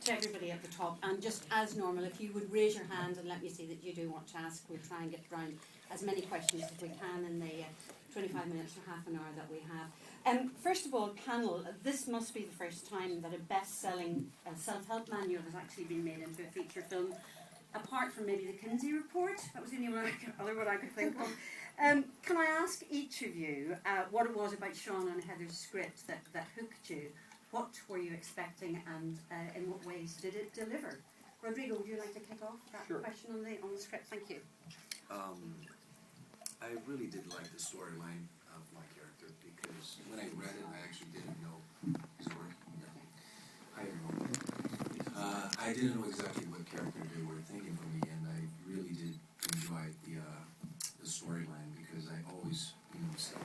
to everybody at the top, and just as normal, if you would raise your hand and let me see that you do want to ask, we'll try and get around as many questions as we can in the 25 minutes or half an hour that we have. First of all, panel, this must be the first time that a best-selling self-help manual has actually been made into a feature film, apart from maybe the Kinsey Report. That was the only other one I could think of. Can I ask each of you what it was about Sean and Heather's script that hooked you? What were you expecting, and in what ways did it deliver? Rodrigo, would you like to kick off that question on the script? Thank you. I really did like the storyline of my character, because when I read it, I actually didn't know his work. I didn't know exactly what character they were thinking for me, and I really did enjoy the storyline, because I always,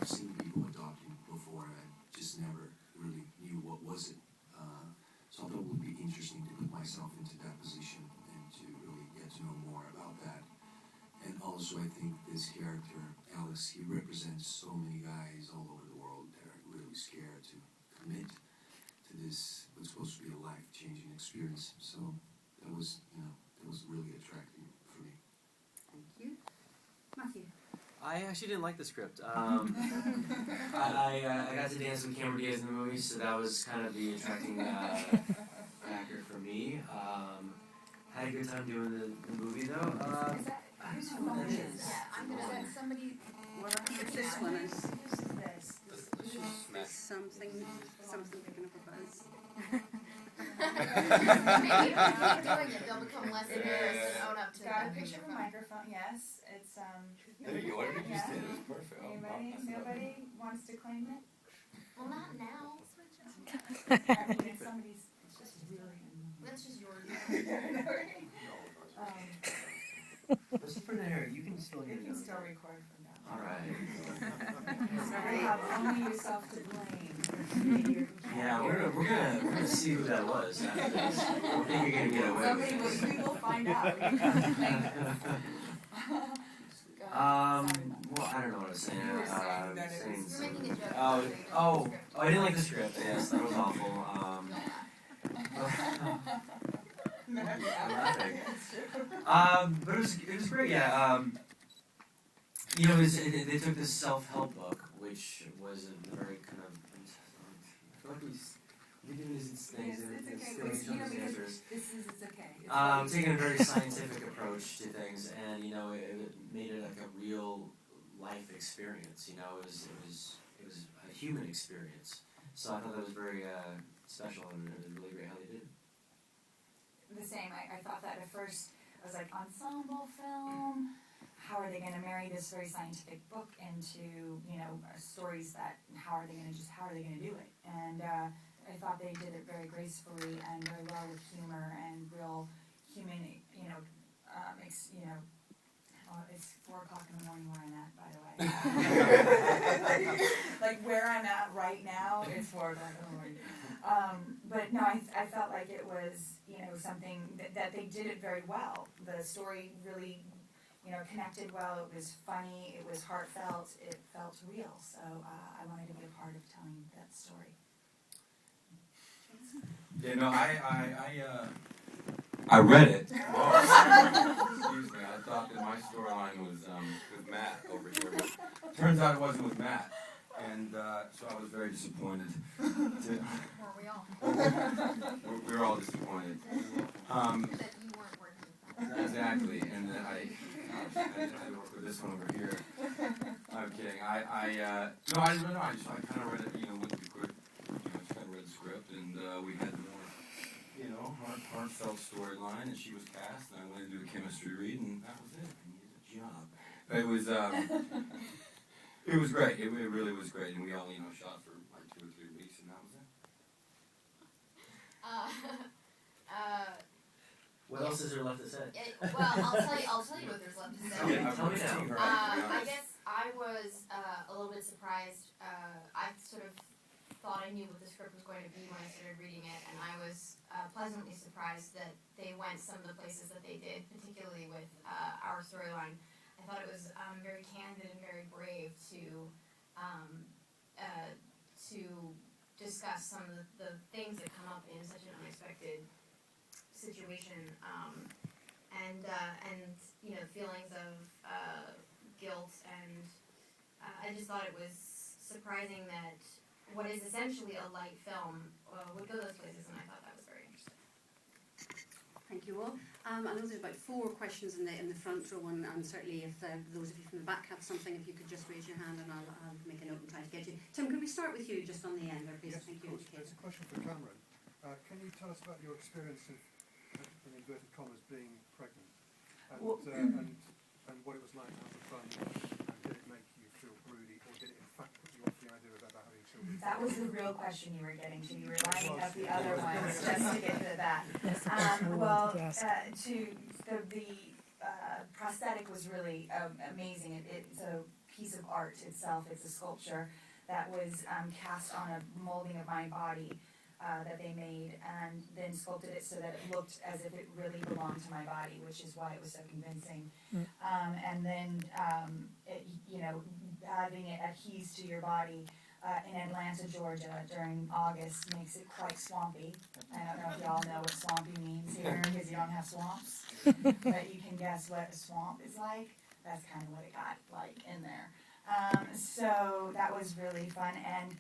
I've seen people adopting before, and I just never really knew what was it. So I thought it would be interesting to put myself into that position and to really get to know more about that. And also, I think this character, Alex, he represents so many guys all over the world that are really scared to commit to this, what's supposed to be a life-changing experience. So that was really attractive for me. Thank you. Matthew? I actually didn't like the script. I got to dance with Cameron Diaz in the movie, so that was kind of the attracting factor for me. Had a good time doing the movie, though. I don't know what that is. Yeah, I'm gonna let somebody. Well, I think it's this one. Who's this? Something picking up a buzz. Maybe if you keep doing it, they'll become less embarrassed and own up to Got a the picture of a microphone. Yes, it's There you go. What did you just did? It was perfect. Anybody? Nobody wants to claim it. Well, not now. It's somebody's. It's just really. That's just yours. Let's put it in here. You can still You get can it. still record from now. All right. You have only yourself to blame. Yeah, we're gonna see who that was after this. I think you're gonna get away with it. We will find out. Well, I don't know what I was saying. You're making a joke. I didn't like the script. Yes, that was awful. But it was great. Yeah. They took this self-help book, which was a very kind of. I feel like we're doing these things and stealing each other's answers. It's okay. Taking a very scientific approach to things, and it made it like a real life experience. It was a human experience. So I thought that was very special, and it was really great how they did it. The same. I thought that at first. I was like, ensemble film. How are they going to marry this very scientific book into stories that how are they going to do it? And I thought they did it very gracefully and very well with humor and real human. It's 4 o'clock in the morning where I'm at, by the way. Like where I'm at right now, it's 4 o'clock in the morning. But no, I felt like it was something that they did it very well. The story really connected well. It was funny. It was heartfelt. It felt real. So I wanted to be a part of telling that story. Yeah, no, I read it. Excuse me, I thought that my storyline was with Matt over here, but turns out it wasn't with Matt, and so I was very disappointed. Were we all? We were all disappointed. That you weren't working with them. Exactly, and then I work with this one over here. I'm kidding. I didn't know. I kind of read it, went through quick. Just kind of read the script, and we had more, heartfelt storyline, and she was cast, and I went to do a chemistry read, and that was it. I needed a job. It was great. It really was great, and we all, shot for like 2 or 3 weeks, and that was it. What else is there left to say? I'll tell you what there's left to say. Tell me now. I guess I was a little bit surprised. I sort of thought I knew what the script was going to be when I started reading it, and I was pleasantly surprised that they went some of the places that they did, particularly with our storyline. I thought it was very candid and very brave to discuss some of the things that come up in such an unexpected situation, and you know, feelings of guilt, and I just thought it was surprising that what is essentially a light film would go those places, and I thought that was very interesting. Thank you all. I know there's about 4 questions in the front row, and certainly if those of you from the back have something, if you could just raise your hand and I'll make a note and try to get you. Tim, could we start with you just on the end there, please? Yes, Thank of you. course. There's a question for Cameron. Can you tell us about your experience of, in inverted commas, being pregnant? And, and what it was like to have the fun, and did it make you feel broody, or did it in fact put you off the idea of ever having children? That was the real question you were getting to. You were lining up the other ones just to get to that. The prosthetic was really amazing. It's a piece of art itself. It's a sculpture that was cast on a molding of my body that they made, and then sculpted it so that it looked as if it really belonged to my body, which is why it was so convincing. And then, having it adhese to your body in Atlanta, Georgia during August makes it quite swampy. I don't know if y'all know what swampy means here, because you don't have swamps, but you can guess what a swamp is like. That's kind of what it got like in there. So that was really fun, and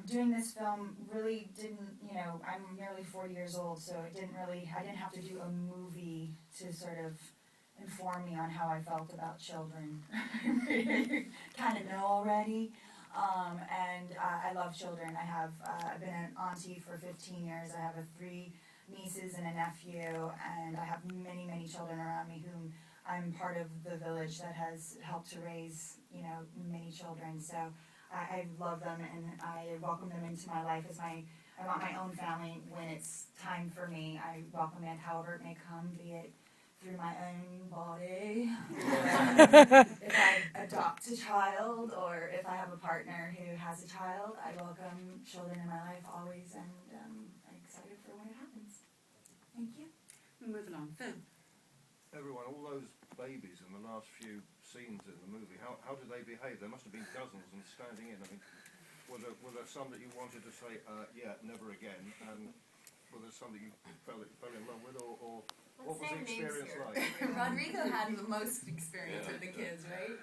doing this film really didn't, I'm nearly 40 years old, so I didn't have to do a movie to sort of inform me on how I felt about children. Kind of know already. And I love children. I've been an auntie for 15 years. I have 3 nieces and a nephew, and I have many, many children around me whom I'm part of the village that has helped to raise, many children. So I love them, and I welcome them into my life as I want my own family when it's time for me. I welcome it however it may come, be it through my own body, if I adopt a child, or if I have a partner who has a child. I welcome children in my life always, and I'm excited for when it happens. Thank you. We'll move along. Phil. Everyone, all those babies in the last few scenes in the movie, how did they behave? There must have been dozens and standing in. I mean, were there some that you wanted to say, yeah, never again, and were there some that you fell in love with, or what was the experience like? Rodrigo had the most experience with the kids, right?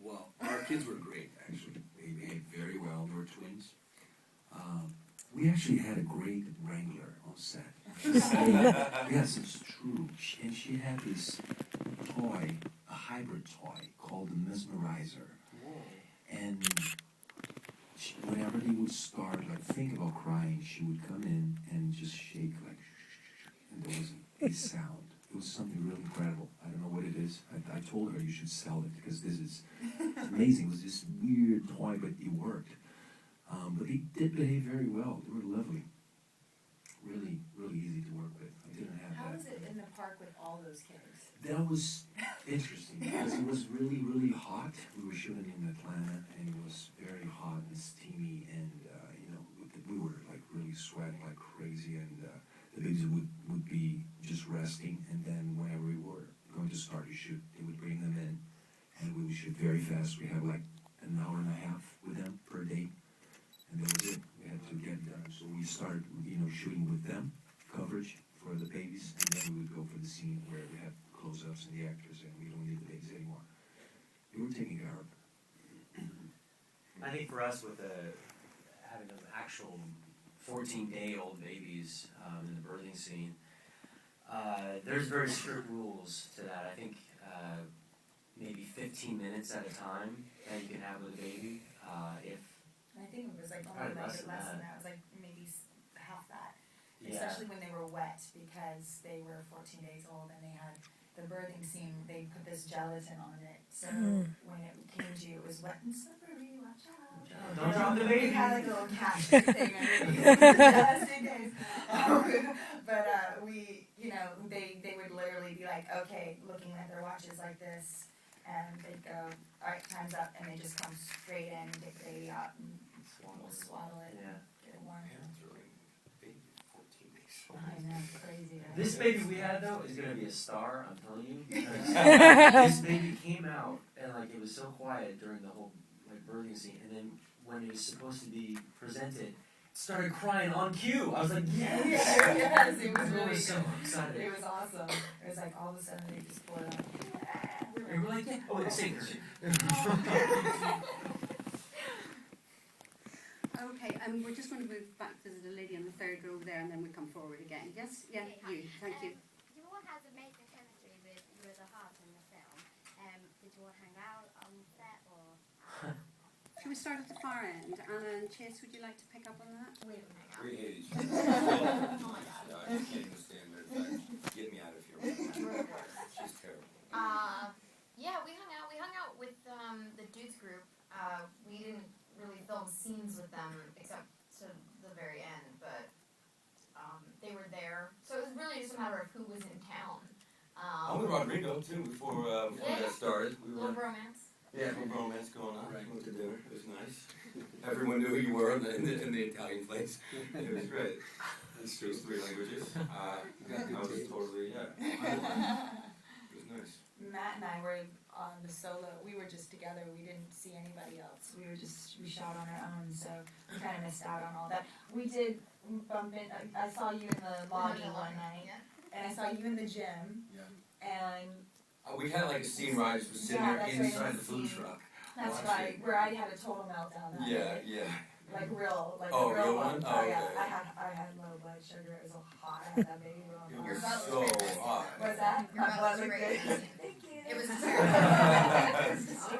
Well, our kids were great, actually. They behaved very well. They were twins. We actually had a great wrangler on set. Yes, it's true. And she had this toy, a hybrid toy, called the Mesmerizer. Whoa. And whenever they would start, think about crying, she would come in and just shake and there wasn't a sound. It was something really incredible. I don't know what it is. I told her you should sell it because it's amazing. It was this weird toy, but it worked. But they did behave very well. They were lovely. Really, really easy to work with. I didn't have How that. was it in the park with all those kids? That was interesting because it was really, really hot. We were shooting in Atlanta, and it was very hot and steamy, and we were really sweating like crazy, and the babies would be just resting, and then whenever we were going to start to shoot, they would bring them in, and we would shoot very fast. We had an hour and a half with them per day, and that was it. We had to get done, so we started, shooting with them, coverage for the babies, and then we would go for the scene where we had close-ups and the actors, and we don't need the babies anymore. They were taken care of. I think for us, with having those actual 14-day-old babies in the birthing scene, there's very strict rules to that. I think maybe 15 minutes at a time that you can have with a baby. I think it was only less than that. It was maybe half that. Yeah. Especially when they were wet, because they were 14 days old and they had the birthing scene, they put this gelatin on it. So when it came to you, it was wet and slippery, watch out. Don't drop the baby. We had a little catch thing just in case. But they would literally be okay, looking at their watches like this, and they'd go, all right, time's up, and they just come straight in and take the baby out and swaddle it, Yeah. get it warm. Parents really baby 14 days. I know, it's crazy. Right? This baby we had though is gonna be a star, I'm telling you. Because this baby came out and it was so quiet during the whole birthing scene, and then when it was supposed to be presented started crying on cue. I was like, yes! Yes, it was I really was so excited. It was awesome. It was like all of a sudden they just blew up. And we're like, yeah. Oh, wait, sing. Okay, we're just going to move back to the lady on the third row there, and then we come forward again. Yes, yeah, you. Thank you. You all had amazing chemistry with the heart in the film. Did you all hang out on set or? Shall we start at the far end? Anna and Chase, would you like to pick up on that? We didn't hang out. We hate each Oh my god. other. I can't even stand her. Get me out of here. She's terrible. Yeah, we hung out. We hung out with the dudes group. We didn't really film scenes with them except to the very end, but they were there. So it was really just a matter of who was in town. I'm with Rodrigo too before that started. We Little were romance. yeah, a little romance going on. Right. We went to dinner. It was nice. Everyone knew who you were in the Italian place. It was great. It speaks 3 languages. I was totally It was nice. Matt and I were on the solo. We were just together. We didn't see anybody else. We shot on our own, so we kind of missed out on all that. We did bump in. I saw you in the lobby one night, Yeah. and I saw you in the gym, Yeah. and We had like a scene where I just was sitting Yeah, there that's right, inside in the the food scene. truck. that's Watch right, it. where I had a total meltdown that Yeah, night. yeah. Like real, like Oh, a real real one. one? Oh Oh, yeah, okay. I had low blood sugar. It was so hot. I had that baby on It fire. was That was so great. hot. Was that? Your My mouth blood was looked great. good. Thank you. It was terrible.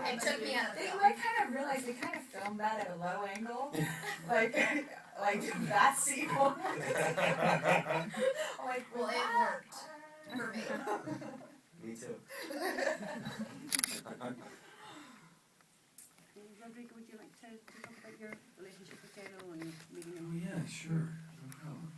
It took me out of the They film. like kind of realized they kind of filmed that at a low angle, like that scene. Like Well, it worked for me. Me too. Rodrigo, would you like to talk about your relationship with Taylor and meeting Oh him? yeah, sure, no problem.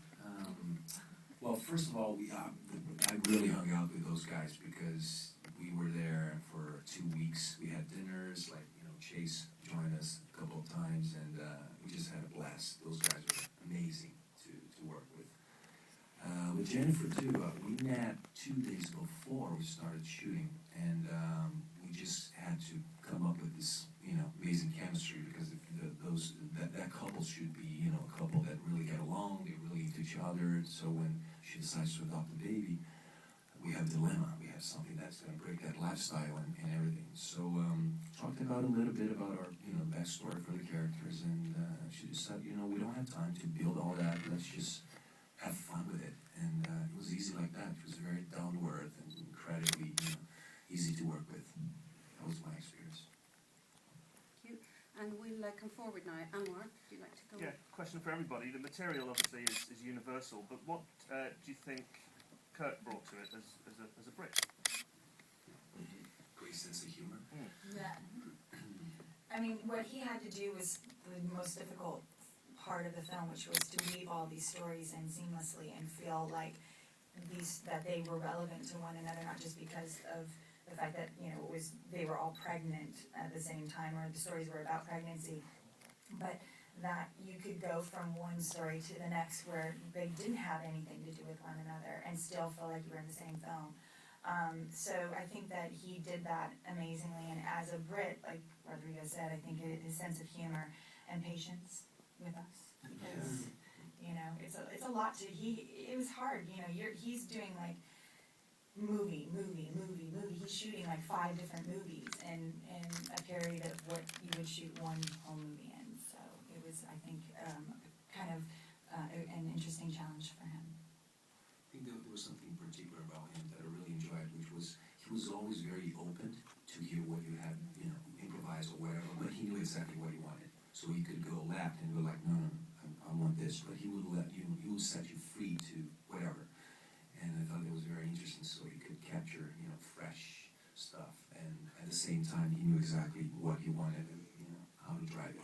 Well, first of all, I really hung out with those guys because we were there for 2 weeks. We had dinners, like Chase joined us a couple of times, and we just had a blast. Those guys were amazing to work with. With Jennifer too, we met 2 days before we started shooting, and we just had to come up with this, amazing chemistry because that couple should be, a couple that really get along, they really into each other. So when she decides to adopt a baby, we have a dilemma. We have something that's going to break that lifestyle and everything. So talked about a little bit about our, backstory for the characters, and she decided, we don't have time to build all that. Let's just have fun with it. And it was easy like that. It was very down to earth and incredibly, easy to work with. That was my experience. Thank you. And we'll come forward now. Anwar, would you like to go? Yeah, question for everybody. The material obviously is universal, but what do you think Kurt brought to it as a Brit? Great sense of humor. Yeah. I mean, what he had to do was the most difficult part of the film, which was to weave all these stories in seamlessly and feel like that they were relevant to one another, not just because of the fact that they were all pregnant at the same time, or the stories were about pregnancy, but that you could go from one story to the next where they didn't have anything to do with one another and still feel like you were in the same film. So I think that he did that amazingly, and as a Brit, like Rodrigo said, I think his sense of humor and patience with us, because it's a lot to it was hard. He's doing like movie. He's shooting like 5 different movies in a period of what you would shoot one whole movie in. So it was, I think, kind of an interesting challenge for him. I think there was something particular about him that I really enjoyed, which was he was always very open to hear what you had, improvise or whatever, but he knew exactly what he wanted. So he could go left and go like, no, I want this, but he would he would set you free to whatever. And I thought it was very interesting, so he could capture, fresh stuff, and at the same time he knew exactly what he wanted and, how to drive it.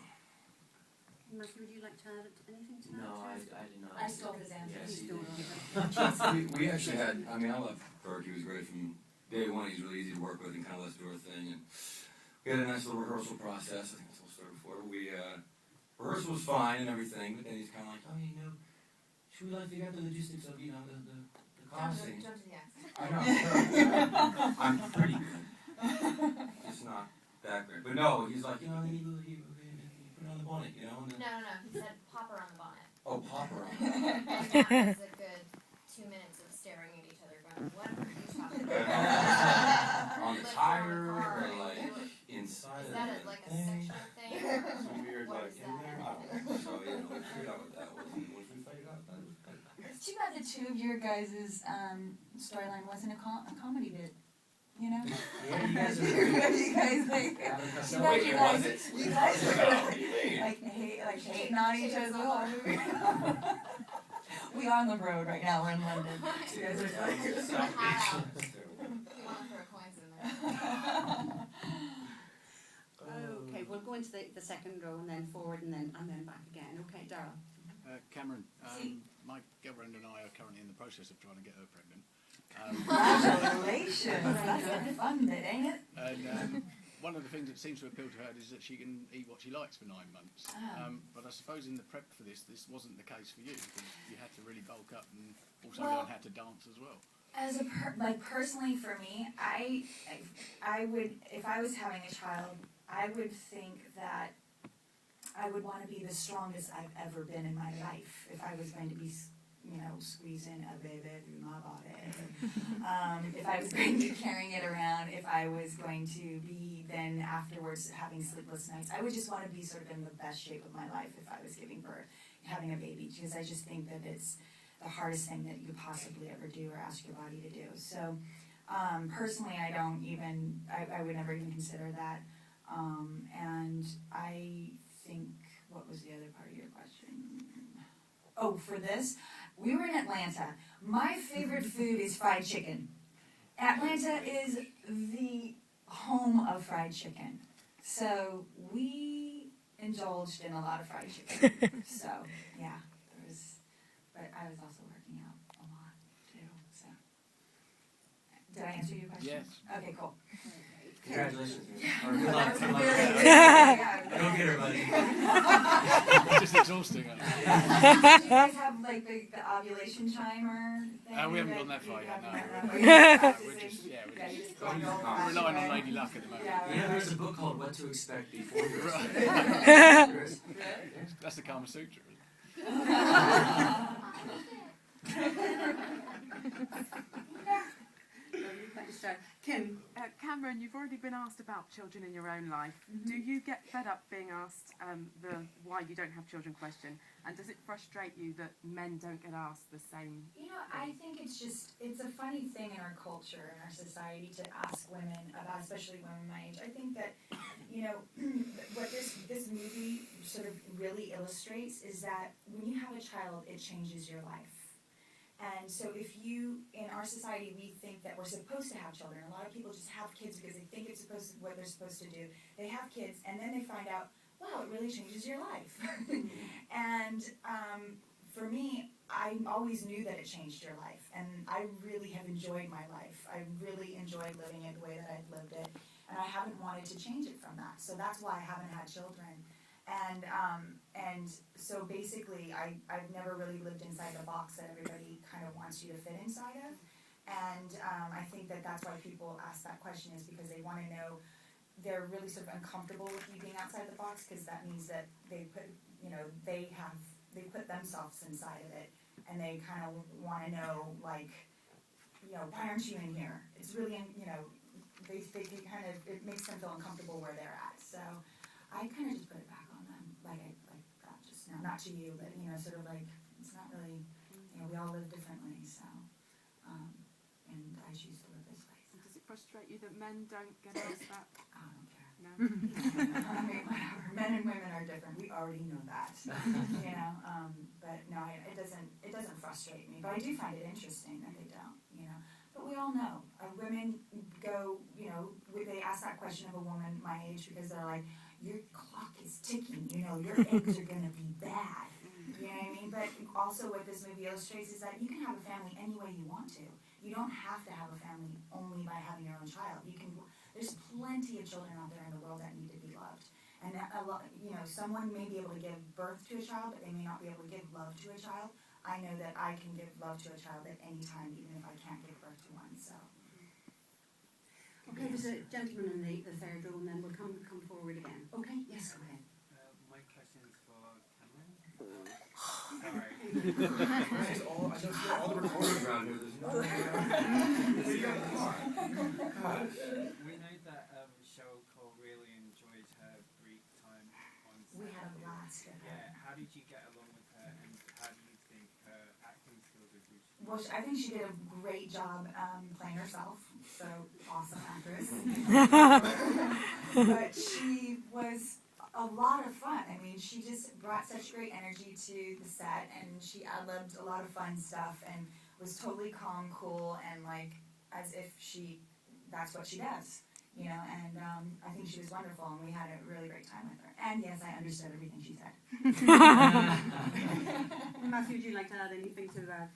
Matthew, would you like to add anything to that? No, I did not. I stole his answer. Yes, He's you doing did. all that. we actually had, I love Kirk. He was great from day one. He's really easy to work with and kind of lets do our thing. And we had a nice little rehearsal process. I think that's what we started before. Rehearsal was fine and everything, but then he's kind of like, should we figure out the logistics of, the cost thing? Jump to the X. I know. I'm pretty good. Just not that great. But no, he's like, you put it on the bonnet, and then No. He said pop her on the bonnet. Oh, pop around. That was a good 2 minutes of staring at each other going, what are you talking about? On the Lift tire, on the car, or like inside Is of that the like a thing. sexual thing? Or Some weird what like is in there. that? I don't know. So yeah, we figured out what that was. And once we figured out that was good. It's too bad the two of your guys' storyline wasn't a comedy bit. You know? Yeah, you guys are you guys like having a you couple guys, of you years. guys, you guys What do you mean? like hating on each other the whole movie. We are on the road right now. We're in London. You guys are like. Just put a hat out. You want to throw coins in there. Okay, we'll go into the second row and then forward and then back again. Okay, Darryl. Cameron, See? my girlfriend and I are currently in the process of trying to get her pregnant. Congratulations! That's a fun bit, ain't it? And one of the things that seems to appeal to her is that she can eat what she likes for 9 months. But I suppose in the prep for this wasn't the case for you because you had to really bulk up and also learn how to dance as well. As a personally for me, I would, if I was having a child, I would think that I would want to be the strongest I've ever been in my life if I was going to be, squeezing a baby through my body. If I was going to be carrying it around, if I was going to be then afterwards having sleepless nights, I would just want to be sort of in the best shape of my life if I was giving birth, having a baby, because I just think that it's the hardest thing that you could possibly ever do or ask your body to do. So personally, I would never even consider that. And I think, what was the other part of your question? Oh, for this, we were in Atlanta. My favorite food is fried chicken. Atlanta is the home of fried chicken. So we indulged in a lot of fried chicken. So, yeah, but I was also working out a lot, too, so. Did I answer your question? Yes. Okay, cool. Congratulations. Yeah. Or good luck. That was Good luck. really- Go get her, buddy. It's just exhausting. Do you guys have like the ovulation timer thing? We haven't gone that far yet, no. We're just We're relying on Lady Luck at the moment. Yeah, there's a book called What to Expect Before You Right. There is. That's the Kama Sutra. Kim. Cameron, you've already been asked about children in your own life. Mm-hmm. Do you get fed up being asked the why you don't have children question? And does it frustrate you that men don't get asked the same? I think it's a funny thing in our culture, in our society, to ask women about, especially women my age. I think that, what this movie sort of really illustrates is that when you have a child, it changes your life. And so in our society, we think that we're supposed to have children. A lot of people just have kids because they think it's what they're supposed to do. They have kids, and then they find out, wow, it really changes your life. And for me, I always knew that it changed your life. And I really have enjoyed my life. I really enjoyed living it the way that I've lived it. And I haven't wanted to change it from that. So that's why I haven't had children. And so basically, I've never really lived inside the box that everybody kind of wants you to fit inside of. And I think that that's why people ask that question, is because they want to know, they're really sort of uncomfortable with you being outside the box, because that means that they put themselves inside of it, and they kind of want to know, like, why aren't you in here? It's really, they kind of, it makes them feel uncomfortable where they're at. So I kind of just put it back on them, like that just now. Not to you, but sort of like, it's not really, we all live differently. So, and I choose to live this way. So. Does it frustrate you that men don't get asked that? I don't care. No. I mean, whatever. Men and women are different. We already know that. But no, it doesn't frustrate me. But I do find it interesting that they don't. But we all know. Women go. They ask that question of a woman my age because they're like, your clock is ticking. Your eggs are gonna be bad. You know what I mean? But also, what this movie illustrates is that you can have a family any way you want to. You don't have to have a family only by having your own child. There's plenty of children out there in the world that need to be loved. And someone may be able to give birth to a child, but they may not be able to give love to a child. I know that I can give love to a child at any time, even if I can't give birth to one. So. Okay, there's a gentleman in the third row, and then we'll come forward again. Okay, yes, go ahead. My question is for Cameron. Sorry. This is all, I just got all the recorders around here, there's no way come on. Gosh. We know that Cheryl Cole really enjoyed her Greek time on set. We had a blast with her. Yeah, how did you get along with her, and how do you think her acting skills have reached? Well, I think she did a great job playing herself, so awesome actress. But she was a lot of fun. I mean, she just brought such great energy to the set, and she ad-libbed a lot of fun stuff, and was totally calm, cool, and like as if that's what she does, you know. And I think she was wonderful, and we had a really great time with her. And yes, I understood everything she said. Matthew, would you like to add anything to that?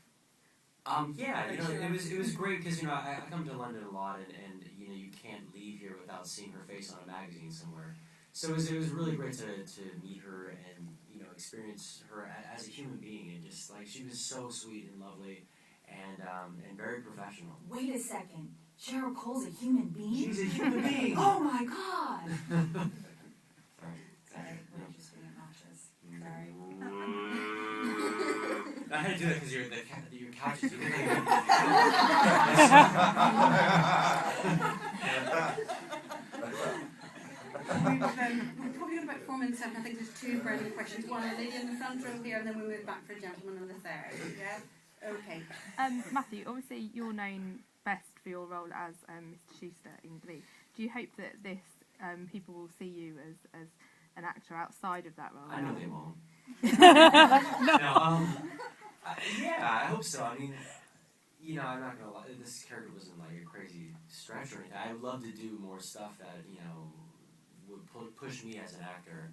Yeah, you know, it was great because, you know, I come to London a lot, and you know, you can't leave here without seeing her face on a magazine somewhere. So it was really great to meet her and, you know, experience her as a human being, and just like she was so sweet and lovely and very professional. Wait a second, Cheryl Cole's a human being? She's a human being. Oh my God! Sorry, we're just being obnoxious. Sorry. I had to do that because your couch is really We've probably got about 4 minutes left. I think there's 2 burning questions. One, a lady in the front row here, and then we'll move back for a gentleman on the third. Yeah? Okay. Matthew, obviously you're known best for your role as Mr. Schuster in Glee. Do you hope that this people will see you as an actor outside of that role? I know they won't. Yeah, I hope so. I mean, you know, I'm not gonna lie. This character wasn't like a crazy stretch or anything. I would love to do more stuff that, you know, would push me as an actor.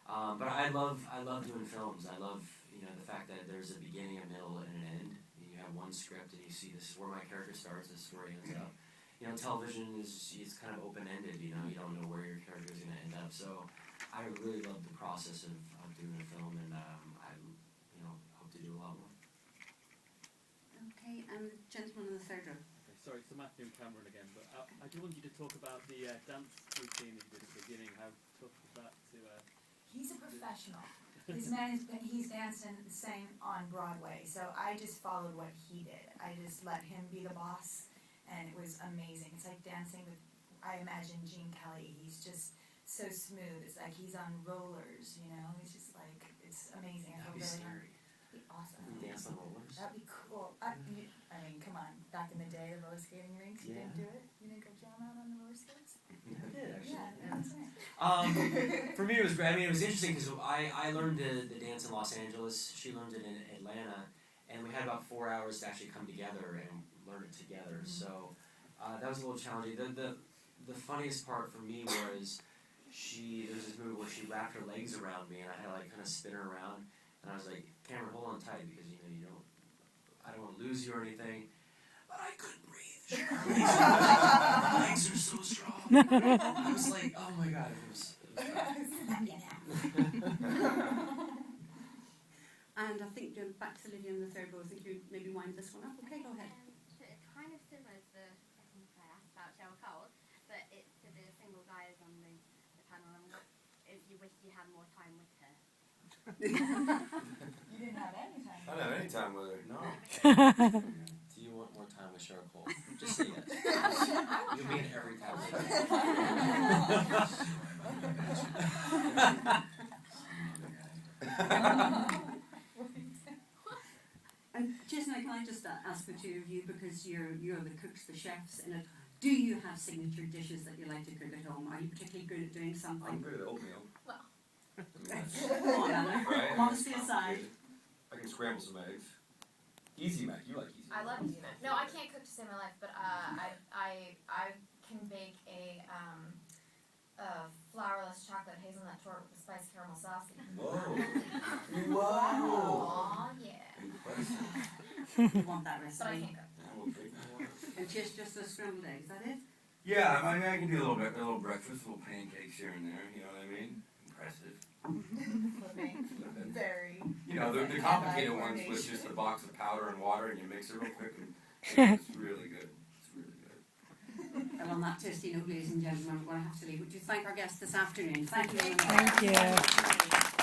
But I love doing films. I love, you know, the fact that there's a beginning, a middle, and an end. You have one script, and you see this is where my character starts, this is where he ends up. You know, television is kind of open-ended. You know, you don't know where your character is going to end up. So I really love the process of doing a film, and I, you know, hope to do a lot more. Okay, and the gentleman in the third row. Sorry, so Matthew and Cameron again, but I do want you to talk about the dance routine that you did at the beginning. How tough was that to... He's a professional. He's danced and sang on Broadway, so I just followed what he did. I just let him be the boss, and it was amazing. It's like dancing with, I imagine, Gene Kelly. He's just so smooth. It's like he's on rollers, you know. He's just like, it's amazing. I feel really scary. That'd be awesome. Dance on rollers? That'd be cool. I mean, come on. Back in the day, the roller skating rinks, you didn't do it? You didn't go jam out on the roller skates? I did, actually. Yeah, that's right. For me, it was great. I mean, it was interesting because I learned the dance in Los Angeles. She learned it in Atlanta, and we had about 4 hours to actually come together and learn it together. Mm-hmm. So that was a little challenging. The funniest part for me was there's this movie where she wrapped her legs around me, and I had to like kind of spin her around, and I was like, Cameron, hold on tight because I don't want to lose you or anything. But I couldn't breathe. Her legs are so strong. I was like, oh my god, it was And I think back to Lydia in the third row. I think you maybe wind this one up. Okay, go ahead. So it's kind of similar to the second I asked about Cheryl Cole, but it's to the single guys on the panel, and what if you wished you had more time with her? You didn't have any time. I don't have any time with her, no. Do you want more time with Cheryl Cole? Just say yes. You mean every time. And Jason, can I just ask the two of you, because you're the cooks, the chefs in it, do you have signature dishes that you like to cook at home? Are you particularly good at doing something? I'm good at oatmeal. Well. Come on, Ellen. Right? Modesty aside. I can scramble some eggs. Easy Mac, you like easy Mac. I love easy Mac. No, I can't cook to save my life, but I can bake a flourless chocolate hazelnut torte with a spiced caramel sauce. Whoa. Whoa. Aw, yeah. You want that But I recipe? can't cook. I will drink more. And just a scrambled egg, is that it? Yeah, I mean, I can do a little breakfast, little pancakes here and there, you know what I mean? Impressive. Very. You know, the complicated ones with just a box of powder and water and you mix it real quick and it's really good. It's really good. Well, on that toasty note, ladies and gentlemen, we're going to have to leave. Would you thank our guests this afternoon? Thank you. Thank you.